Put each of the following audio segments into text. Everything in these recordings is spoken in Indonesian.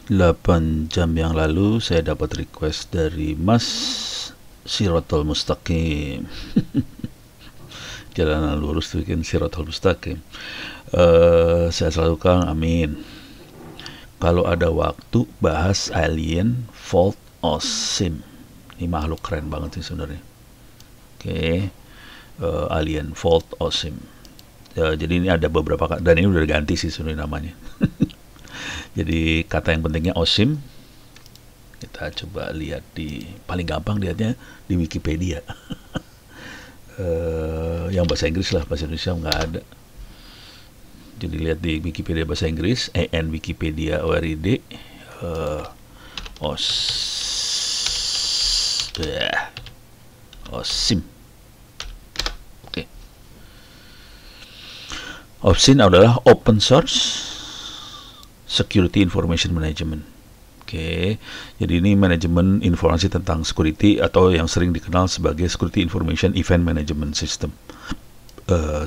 8 jam yang lalu saya dapat request dari Mas Sirotol Mustaqim. Jalanan lurus bikin Sirotol Mustaqim. Saya selalu Kang, amin. Kalau ada waktu bahas alien Vault Osim. Ini makhluk keren banget sih sebenarnya. Oke. Alien Vault Osim. Jadi ini ada beberapa, dan ini udah ganti sih sebenarnya namanya. Jadi kata yang pentingnya Osim. Kita coba lihat paling gampang lihatnya di Wikipedia. Yang bahasa Inggris lah, bahasa Indonesia nggak ada. Jadi lihat di Wikipedia bahasa Inggris, EN Wikipedia ORID, Osim. Oke. Osim adalah open source security information management. Oke, jadi ini manajemen informasi tentang security atau yang sering dikenal sebagai Security Information Event Management System,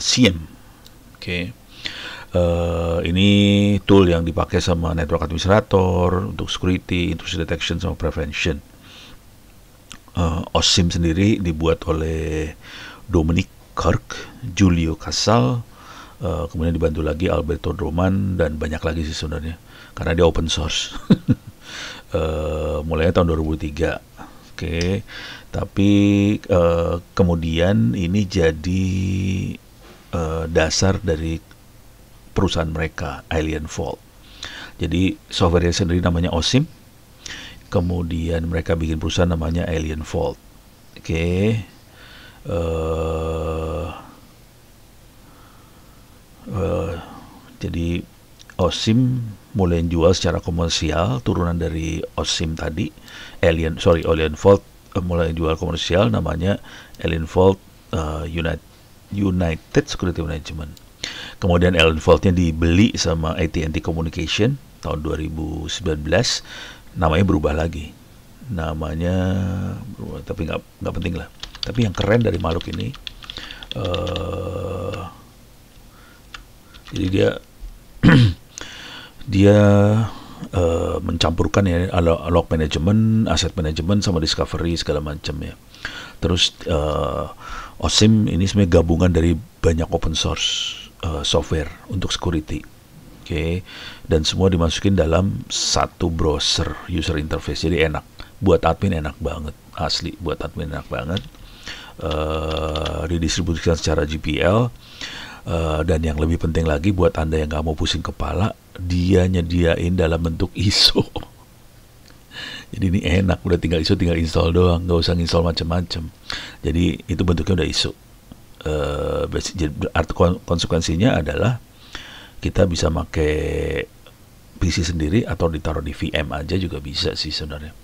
SIEM. Oke, ini tool yang dipakai sama network administrator untuk security, intrusion detection, sama prevention. OSIM sendiri dibuat oleh Dominic Kirk, Julio Casal, kemudian dibantu lagi Alberto Droman, dan banyak lagi sih sebenarnya, karena dia open source. Mulainya tahun 2003. Oke, tapi kemudian ini jadi dasar dari perusahaan mereka, Alien Vault. Jadi software sendiri namanya Osim, kemudian mereka bikin perusahaan namanya Alien Vault. Oke, jadi Osim mulai jual secara komersial, turunan dari Osim tadi, Alien Vault mulai jual komersial, namanya Alien Vault United Security Management. Kemudian Alien Vault-nya dibeli sama AT&T Communication tahun 2019, namanya berubah lagi. Namanya berubah, tapi nggak penting lah. Tapi yang keren dari makhluk ini, jadi dia mencampurkan ya log management, asset management, sama discovery segala macam ya. Terus Osim ini sebenarnya gabungan dari banyak open source software untuk security. Oke, dan semua dimasukin dalam satu browser user interface, jadi enak buat admin, enak banget, asli buat admin enak banget. Didistribusikan secara GPL. Dan yang lebih penting lagi buat Anda yang gak mau pusing kepala, dia nyediain dalam bentuk ISO. Jadi ini enak, udah tinggal ISO, tinggal install doang, gak usah install macam-macam. Jadi itu bentuknya udah ISO. Konsekuensinya adalah kita bisa pakai PC sendiri atau ditaruh di VM aja juga bisa sih sebenarnya,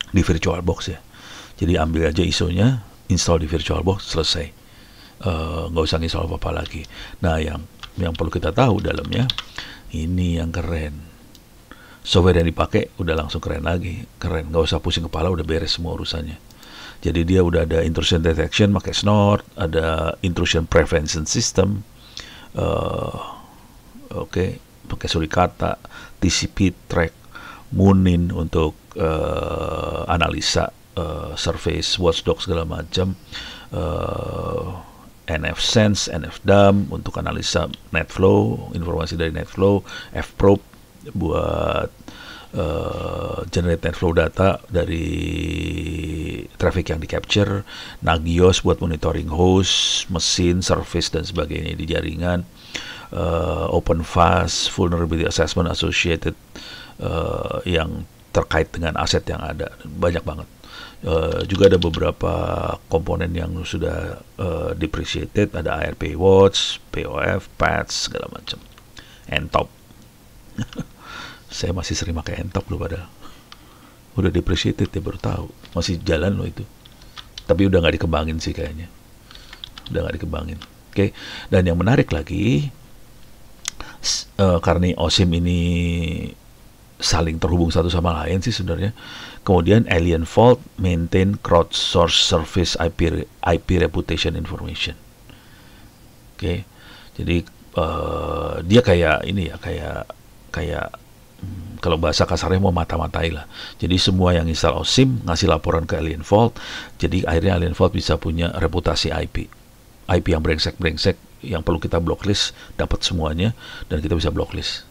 di VirtualBox ya. Jadi ambil aja ISO-nya, install di VirtualBox, selesai. Nggak usah install apa-apa lagi. Nah, yang perlu kita tahu dalamnya, ini yang keren. Software yang dipakai udah langsung keren lagi, keren. Nggak usah pusing kepala, udah beres semua urusannya. Jadi dia udah ada intrusion detection pakai Snort, ada intrusion prevention system, pakai Suricata, TCP track, Munin untuk analisa surface, watchdog segala macam. NFSense, NFDAM untuk analisa NetFlow, informasi dari NetFlow, FProbe buat generate NetFlow data dari traffic yang di capture, Nagios buat monitoring host, mesin, service dan sebagainya di jaringan, OpenVAS, vulnerability assessment associated yang terkait dengan aset yang ada, banyak banget. Juga ada beberapa komponen yang sudah depreciated, ada ARP Watch, POF, Patch, segala macam. Entop. Saya masih sering pakai Entop loh, padahal udah depreciated ya, baru tahu. Masih jalan loh itu. Tapi udah nggak dikembangin sih kayaknya. Udah nggak dikembangin. Oke. Dan yang menarik lagi, karena Osim ini saling terhubung satu sama lain sih sebenarnya. Kemudian Alien Vault maintain crowdsource service IP reputation information. Oke. Jadi dia kayak ini ya, kayak Kalau bahasa kasarnya mau mata-matai lah. Jadi semua yang install OSIM ngasih laporan ke Alien Vault. Jadi akhirnya Alien Vault bisa punya reputasi IP yang brengsek-brengsek, yang perlu kita blacklist, dapat semuanya, dan kita bisa blacklist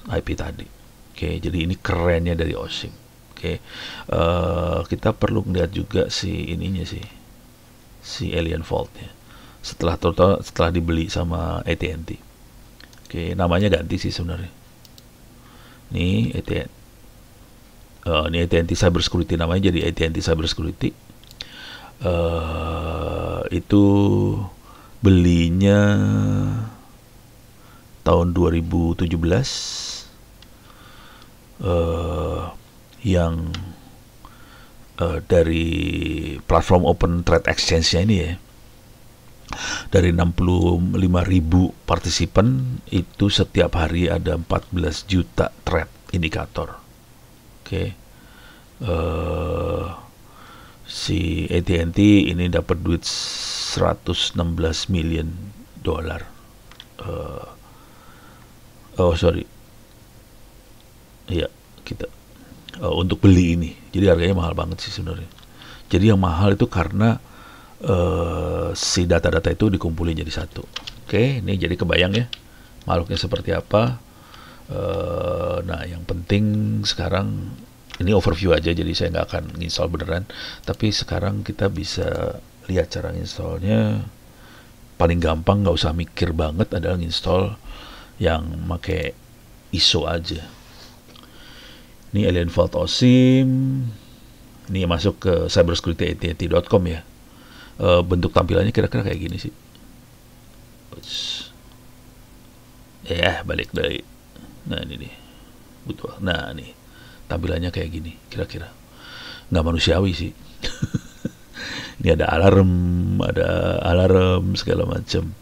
IP tadi. Oke, jadi ini kerennya dari OSIM. Oke, kita perlu melihat juga si Alien Vault ya. Setelah dibeli sama AT&T. Oke, namanya ganti sih sebenarnya. Ini AT&T Cyber Security namanya, jadi AT&T Cyber Security. Itu belinya tahun 2017, yang dari platform Open Threat Exchange-nya ini ya. Dari 65.000 partisipan itu setiap hari ada 14 juta threat indikator. Oke. Si AT&T ini dapat duit 116 million dolar. Iya, kita untuk beli ini. Jadi harganya mahal banget sih sebenarnya. Jadi yang mahal itu karena si data-data itu dikumpulin jadi satu. Oke, ini jadi kebayang ya makhluknya seperti apa. Nah, yang penting sekarang ini overview aja, jadi saya nggak akan install beneran. Tapi sekarang kita bisa lihat cara installnya. Paling gampang, nggak usah mikir banget, adalah install yang pakai ISO aja. Ini Alien Vault OSIM. Ini masuk ke cybersecurity.att.com ya. Bentuk tampilannya kira-kira kayak gini sih. Balik dari. Nah ini nih. Butuh. Nah nih. Tampilannya kayak gini kira-kira. Nggak manusiawi sih. Ini ada alarm segala macam.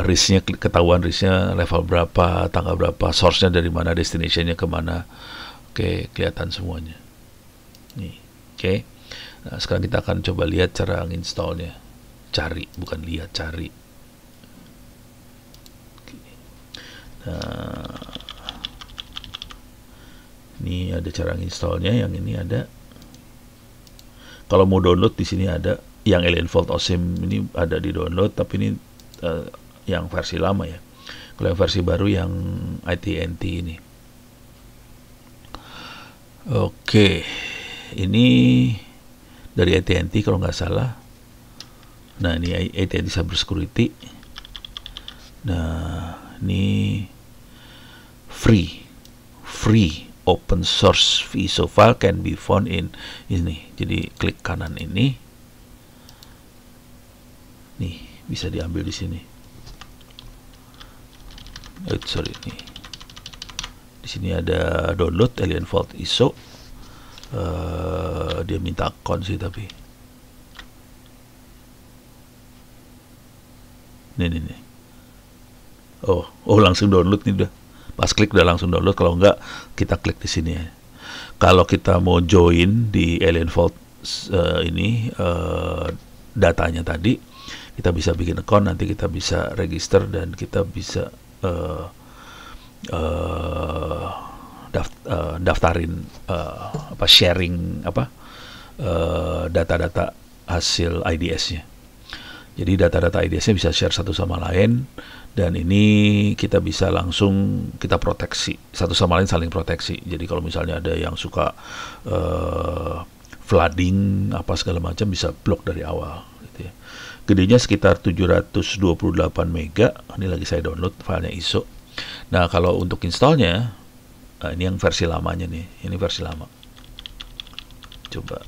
Risknya ketahuan, risknya level berapa, tanggal berapa, source-nya dari mana, destination-nya kemana. Oke, kelihatan semuanya. Nih, oke. Nah, sekarang kita akan coba lihat cara nginstallnya. Cari, bukan lihat, cari. Nah, ini ada cara nginstallnya. Yang ini ada. Kalau mau download di sini ada. Yang Alien Vault OSIM ini ada di download, tapi ini yang versi lama ya. Kalau yang versi baru yang AT&T ini. Oke, ini dari AT&T kalau nggak salah. Nah, ini AT&T Cyber Security. Nah, ini free open source ISO file can be found in ini. Jadi klik kanan ini. Nih, bisa diambil di sini. Nih. Di sini ada download Alien Vault ISO. Dia minta akun sih tapi. Nih. Oh, langsung download nih udah. Pas klik udah langsung download. Kalau enggak, kita klik di sini ya. Kalau kita mau join di Alien Vault datanya tadi, kita bisa bikin account, nanti kita bisa register dan kita bisa daftarin sharing data-data hasil IDS-nya. Jadi data-data IDS-nya bisa share satu sama lain, dan ini kita bisa langsung kita proteksi satu sama lain, saling proteksi. Jadi kalau misalnya ada yang suka flooding apa segala macam, bisa blok dari awal gitu ya. Gedenya sekitar 728 mega. Ini lagi saya download filenya ISO. Nah, kalau untuk installnya, ini yang versi lamanya nih. Ini versi lama. Coba,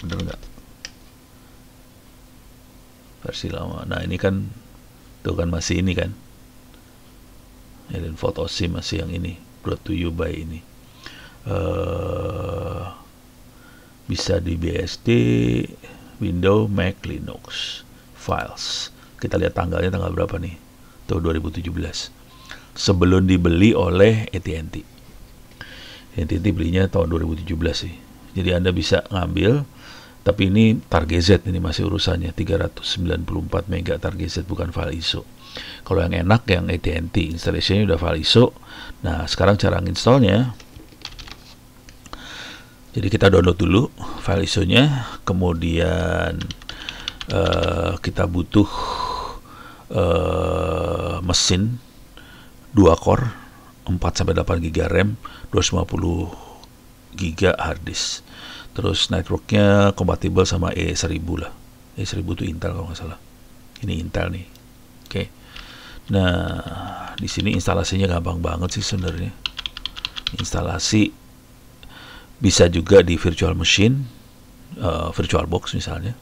bener nggak? Versi lama. Nah, ini kan, tuh kan masih ini kan. Alien Vault OSIM masih yang ini. Brought to you by ini. Bisa di BSD, Windows, Mac, Linux, files. Kita lihat tanggalnya tanggal berapa nih? Tuh 2017. Sebelum dibeli oleh AT&T. AT&T belinya tahun 2017 sih. Jadi Anda bisa ngambil, tapi ini target Z, ini masih urusannya 394 mega target Z, bukan file ISO. Kalau yang enak yang AT&T, installation-nya udah file ISO. Nah, sekarang cara nginstallnya, jadi kita download dulu file ISO-nya, kemudian kita butuh mesin 2 core, 4-8 GB RAM, 250 GB hard disk. Terus networknya kompatibel sama E1000 lah. E1000 itu Intel kalau nggak salah. Ini Intel nih. Oke. Nah, di sini instalasinya gampang banget sih sebenarnya. Instalasi bisa juga di virtual machine, VirtualBox misalnya.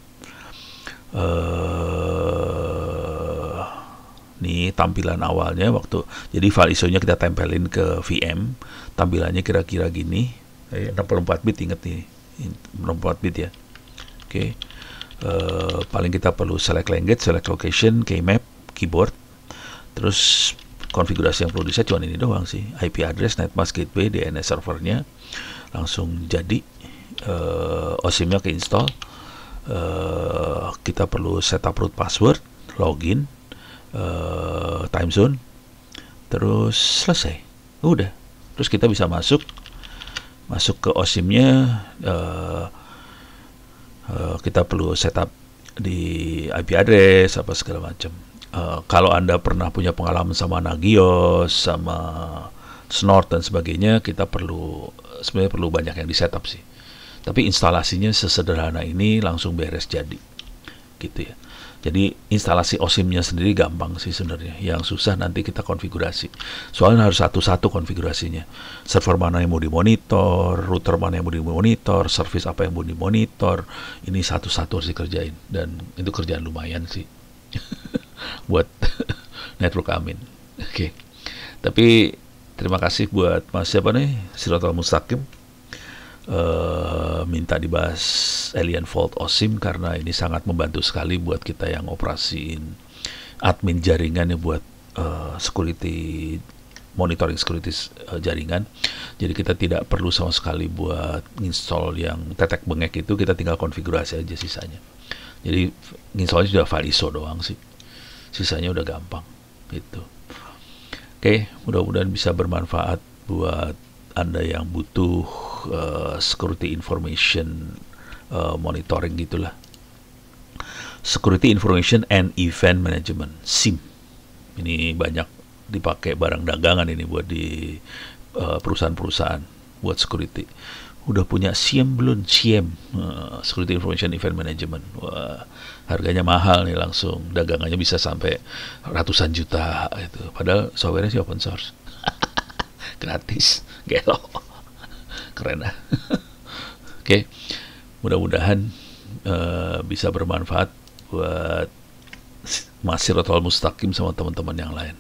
Nih tampilan awalnya waktu, jadi file ISO-nya kita tempelin ke VM, tampilannya kira-kira gini. 64 bit, inget nih, 64 bit ya. Oke. Paling kita perlu select language, select location, keymap, keyboard. Terus konfigurasi yang perlu di-set cuma ini doang sih. IP address, netmask gateway, DNS servernya langsung jadi. OSIM-nya ke install. Kita perlu setup root password, login, time zone, terus selesai. Udah. Terus kita bisa masuk ke OSIM-nya. Kita perlu setup di IP address apa segala macam. Kalau Anda pernah punya pengalaman sama Nagios, sama Snort dan sebagainya, kita sebenarnya perlu banyak yang di setup sih. Tapi instalasinya sesederhana ini langsung beres jadi, gitu ya. Jadi instalasi OSIM-nya sendiri gampang sih sebenarnya. Yang susah nanti kita konfigurasi. Soalnya harus satu-satu konfigurasinya. Server mana yang mau dimonitor, router mana yang mau dimonitor, service apa yang mau dimonitor. Ini satu-satu harus dikerjain. Dan itu kerjaan lumayan sih. Buat network Amin. Oke. Tapi terima kasih buat Mas siapa nih? Siratul Mustaqim. Minta dibahas Alien Fault OSIM karena ini sangat membantu sekali buat kita yang operasiin admin jaringan ya, buat monitoring security jaringan. Jadi kita tidak perlu sama sekali buat install yang tetek bengek itu, kita tinggal konfigurasi aja sisanya. Jadi installnya sudah file ISO doang sih, sisanya udah gampang gitu. Oke, mudah-mudahan bisa bermanfaat buat Anda yang butuh security information monitoring gitulah. Security Information and Event Management, SIEM. Ini banyak dipakai barang dagangan ini buat di perusahaan-perusahaan buat security. Udah punya SIEM belum? SIEM, Security Information Event Management. Wah, harganya mahal nih, langsung dagangannya bisa sampai ratusan juta itu. Padahal software-nya sih open source. Gratis, gelo. Keren lah. Oke, mudah-mudahan bisa bermanfaat buat Mas Siratul Mustaqim sama teman-teman yang lain.